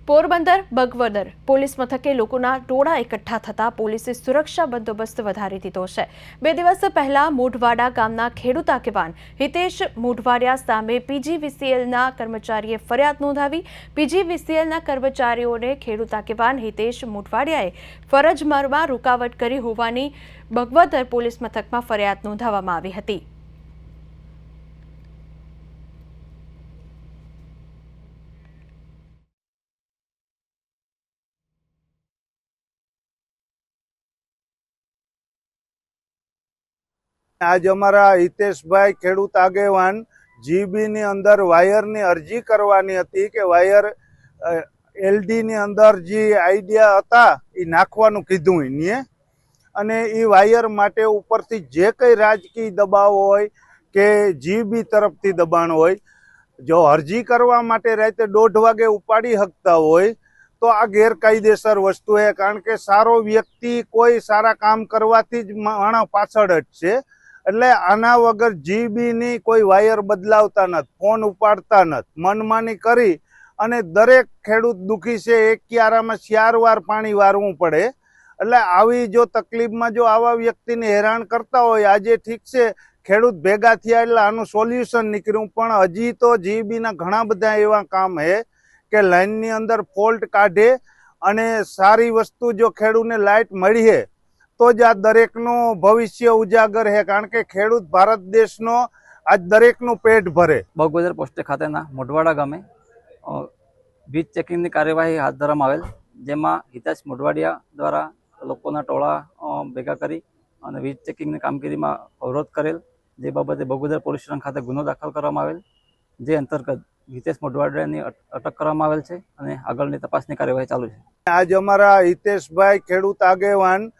Porbandar Bagvadar police મથકે લોકોના ટોળા એકઠા થતા પોલીસે સુરક્ષા બંદોબસ્ત વધારી દીધો છે। 2 દિવસ પહેલા મોઢવાડા ગામના ખેડૂત આગેવાન હિતેશ મોઢવાડિયા સામે પીજીવીસીએલના કર્મચારીએ ફરિયાદ નોંધાવી। પીજીવીસીએલના કર્મચારીઓને ખેડૂત આગેવાન હિતેશ મોઢવાડિયાએ ફરજમાં રૂકાવટ કરી હોવાની બગવદર પોલીસ મથકમાં ફરિયાદ નોંધાવવામાં આવી હતી। आज अमरा हितेशभाई खेडूत आगेवान जीबी नी अंदर वायर नी अरजी करवानी हती के वायर एलडी नी अंदर जी आइडिया हता ई नाखवानुं कीधुं एनीए अने ई वायर माटे उपरथी जे कई राजकीय दबाव होय के जीबी तरफथी दबाण होय जो अरजी करवा माटे राते 1:30 वागे उपाड़ी हकता होय तो आ गैरकायदेसर वस्तु है। कारण के सारो व्यक्ति कोई सारा काम करवाथी ज माणस पाछळ ज छे એટલે આના વગર જીબીની કોઈ વાયર બદલાવતા નથી, ફોન ઉપાડતા નથી, મનમાની કરી અને દરેક ખેડૂત દુખી છે। એક ક્યારામાં 4 વાર પાણી વારવું પડે। એટલે આવી જો તકલીફમાં જો આવા વ્યક્તિને હેરાન કરતા હોય, આજે ઠીક છે ખેડૂત ભેગા થયા એટલે આનું સોલ્યુશન નીકળ્યું, પણ હજી તો જીબીના ઘણા બધા એવા કામ છે કે લાઈનની અંદર ફોલ્ટ કાઢે અને સારી વસ્તુ જો ખેડૂતને લાઇટ મળી છે तो ज आ दरेकनो भविष्य उजागर है। कारण के खेडूत भारत देशनो आज दरेकनो पेट भरे। बगवदर पोस्ट खातेना मोढवाड़ा गामे वीज चेकिंगनी कार्यवाही हाथ धरवामां आवेल, जेमां हितेश मोढवाडिया द्वारा लोकोना टोळा भेगा करी अने वीज चेकिंगनी कामगीरीमां अवरोध करेल, जे बाबते बगवदर पोलीस स्टेशन खाते गुनो दाखल करवामां आवेल, जे अंतर्गत हितेश मोढवाडियानी अटक करवामां आवेल छे अने आगळनी तपासनी कार्यवाही चालू छे। आज अमरा हितेशभाई खेडूत आगेवान